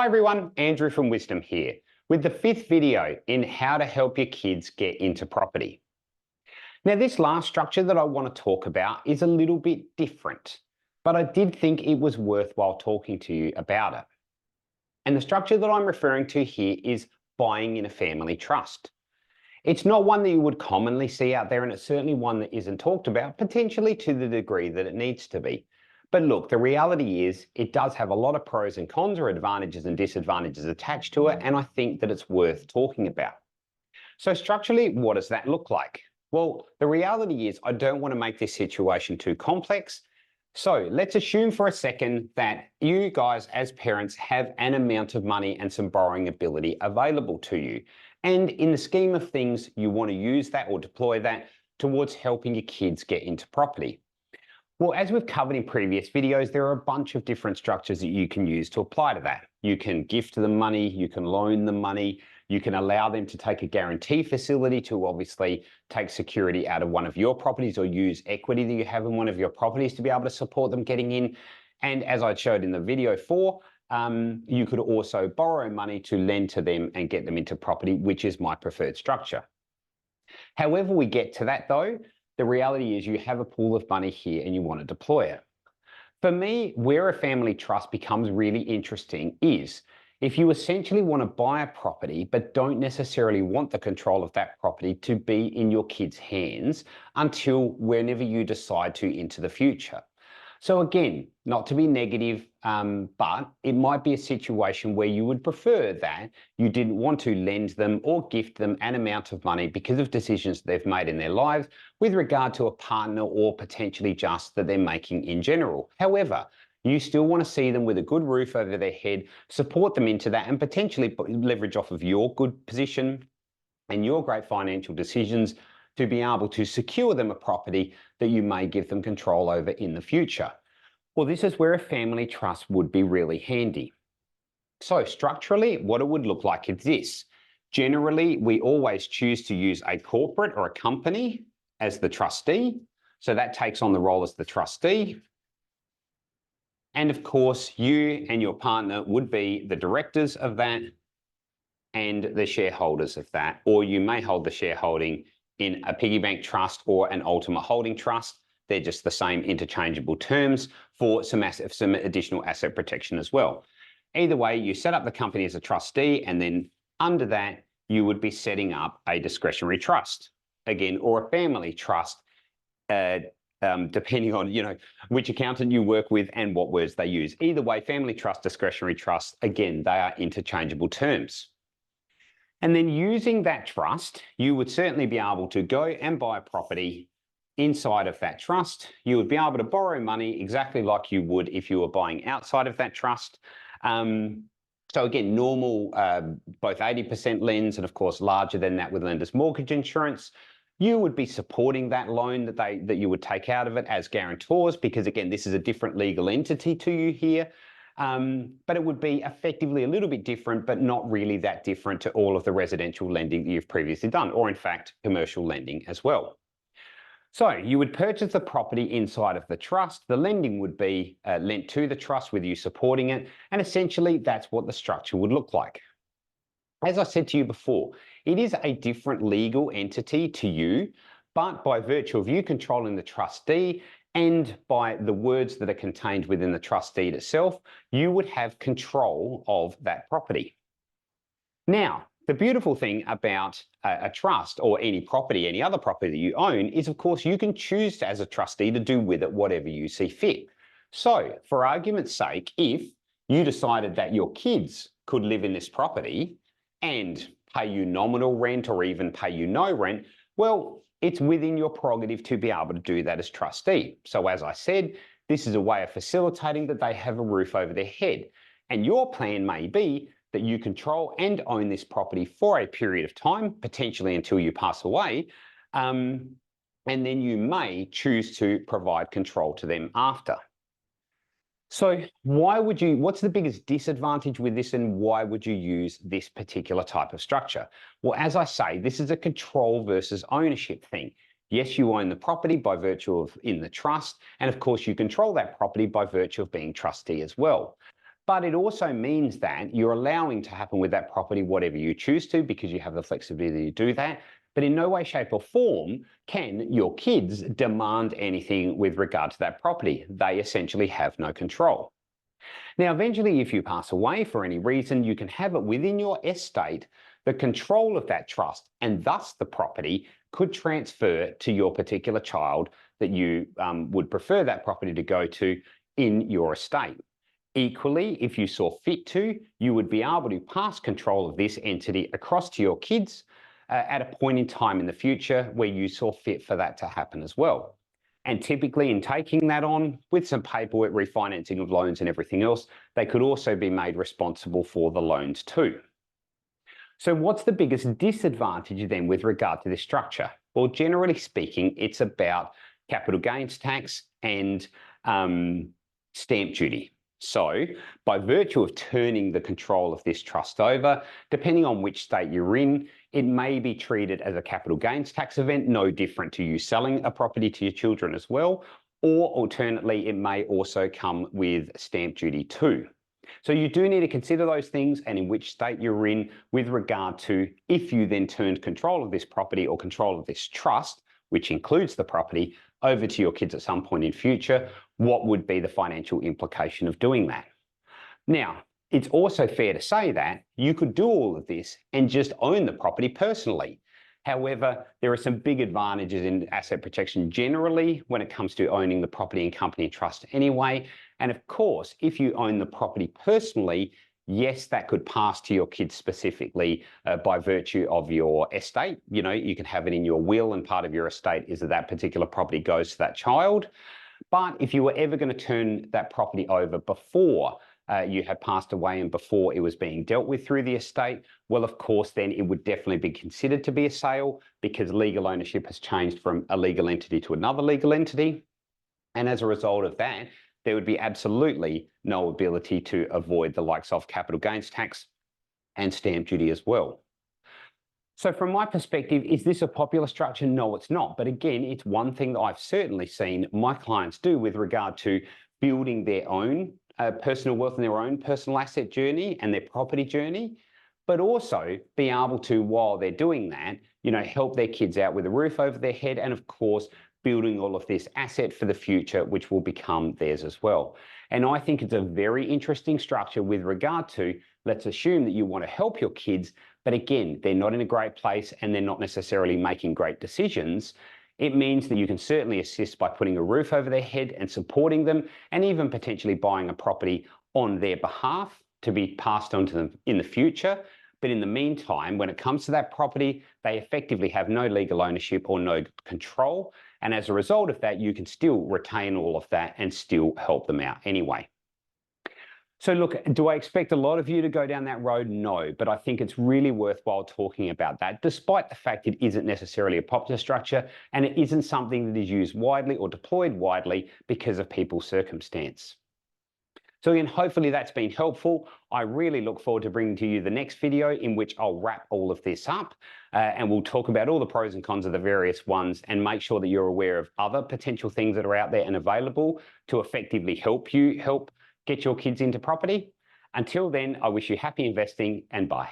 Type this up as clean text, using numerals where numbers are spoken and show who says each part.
Speaker 1: Hi everyone, Andrew from Wisdom here with the 5th video in how to help your kids get into property. Now this last structure that I want to talk about is a little bit different, but I did think it was worthwhile talking to you about it. And the structure that I'm referring to here is buying in a family trust. It's not one that you would commonly see out there, and it's certainly one that isn't talked about, potentially to the degree that it needs to be. But look, the reality is it does have a lot of pros and cons, or advantages and disadvantages attached to it, and I think that it's worth talking about. So structurally, what does that look like? Well, the reality is I don't want to make this situation too complex. So let's assume for a second that you guys as parents have an amount of money and some borrowing ability available to you. And in the scheme of things, you want to use that or deploy that towards helping your kids get into property. Well, as we've covered in previous videos, there are a bunch of different structures that you can use to apply to that. You can gift them money, you can loan them money, you can allow them to take a guarantee facility to obviously take security out of one of your properties, or use equity that you have in one of your properties to be able to support them getting in. And as I showed in the video 4, you could also borrow money to lend to them and get them into property, which is my preferred structure. However we get to that though, the reality is you have a pool of money here and you want to deploy it. For me, where a family trust becomes really interesting is if you essentially want to buy a property but don't necessarily want the control of that property to be in your kids' hands until whenever you decide to into the future. So again, not to be negative, but it might be a situation where you would prefer that you didn't want to lend them or gift them an amount of money because of decisions they've made in their lives with regard to a partner, or potentially just that they're making in general. However, you still want to see them with a good roof over their head, support them into that, and potentially leverage off of your good position and your great financial decisions to be able to secure them a property that you may give them control over in the future. Well, this is where a family trust would be really handy. So structurally, what it would look like is this. Generally, we always choose to use a corporate or a company as the trustee. So that takes on the role as the trustee. And of course, you and your partner would be the directors of that and the shareholders of that, or you may hold the shareholding in a piggy bank trust or an ultimate holding trust. They're just the same interchangeable terms for some additional asset protection as well. Either way, you set up the company as a trustee, and then under that, you would be setting up a discretionary trust, again, or a family trust, depending on which accountant you work with and what words they use. Either way, family trust, discretionary trust, again, they are interchangeable terms. And then using that trust, you would certainly be able to go and buy a property inside of that trust. You would be able to borrow money exactly like you would if you were buying outside of that trust. So again, normal, both 80% lends, and of course larger than that with lender's mortgage insurance. You would be supporting that loan that you would take out of it as guarantors, because again, this is a different legal entity to you here. But it would be effectively a little bit different, but not really that different to all of the residential lending that you've previously done, or in fact, commercial lending as well. So you would purchase the property inside of the trust. The lending would be lent to the trust with you supporting it. And essentially that's what the structure would look like. As I said to you before, it is a different legal entity to you, but by virtue of you controlling the trustee and by the words that are contained within the trust deed itself, you would have control of that property. Now, the beautiful thing about a trust, or any property, any other property that you own, is of course you can choose as a trustee to do with it whatever you see fit. So for argument's sake, if you decided that your kids could live in this property and pay you nominal rent or even pay you no rent, well, it's within your prerogative to be able to do that as trustee. So as I said, this is a way of facilitating that they have a roof over their head. And your plan may be that you control and own this property for a period of time, potentially until you pass away, and then you may choose to provide control to them after. So what's the biggest disadvantage with this, and why would you use this particular type of structure? Well, as I say, this is a control versus ownership thing. Yes, you own the property by virtue of in the trust, and of course you control that property by virtue of being trustee as well. But it also means that you're allowing to happen with that property whatever you choose to, because you have the flexibility to do that. But in no way, shape or form can your kids demand anything with regard to that property. They essentially have no control. Now, eventually, if you pass away for any reason, you can have it within your estate. The control of that trust and thus the property could transfer to your particular child that you would prefer that property to go to in your estate. Equally, if you saw fit to, you would be able to pass control of this entity across to your kids at a point in time in the future where you saw fit for that to happen as well. And typically in taking that on with some paperwork, refinancing of loans and everything else, they could also be made responsible for the loans too. So what's the biggest disadvantage then with regard to this structure? Well, generally speaking, it's about capital gains tax and stamp duty. So by virtue of turning the control of this trust over, depending on which state you're in, it may be treated as a capital gains tax event, no different to you selling a property to your children as well, or alternately, it may also come with stamp duty too. So you do need to consider those things and in which state you're in with regard to if you then turned control of this property or control of this trust, which includes the property, over to your kids at some point in future, what would be the financial implication of doing that? Now, it's also fair to say that you could do all of this and just own the property personally. However, there are some big advantages in asset protection generally when it comes to owning the property in company trust anyway. And of course, if you own the property personally, yes, that could pass to your kids specifically by virtue of your estate. You know, you can have it in your will and part of your estate is that that particular property goes to that child. But if you were ever going to turn that property over before you had passed away and before it was being dealt with through the estate, well, of course, then it would definitely be considered to be a sale because legal ownership has changed from a legal entity to another legal entity. And as a result of that, there would be absolutely no ability to avoid the likes of capital gains tax and stamp duty as well. So from my perspective, is this a popular structure? No, it's not. But again, it's one thing that I've certainly seen my clients do with regard to building their own personal wealth and their own personal asset journey and their property journey, but also be able to, while they're doing that, you know, help their kids out with a roof over their head and of course, building all of this asset for the future, which will become theirs as well. And I think it's a very interesting structure with regard to, let's assume that you want to help your kids, but again, they're not in a great place and they're not necessarily making great decisions. It means that you can certainly assist by putting a roof over their head and supporting them, and even potentially buying a property on their behalf to be passed on to them in the future. But in the meantime, when it comes to that property, they effectively have no legal ownership or no control. And as a result of that, you can still retain all of that and still help them out anyway. So look, do I expect a lot of you to go down that road? No, but I think it's really worthwhile talking about that, despite the fact it isn't necessarily a popular structure and it isn't something that is used widely or deployed widely because of people's circumstance. So again, hopefully that's been helpful. I really look forward to bringing to you the next video in which I'll wrap all of this up and we'll talk about all the pros and cons of the various ones and make sure that you're aware of other potential things that are out there and available to effectively help get your kids into property. Until then, I wish you happy investing and bye.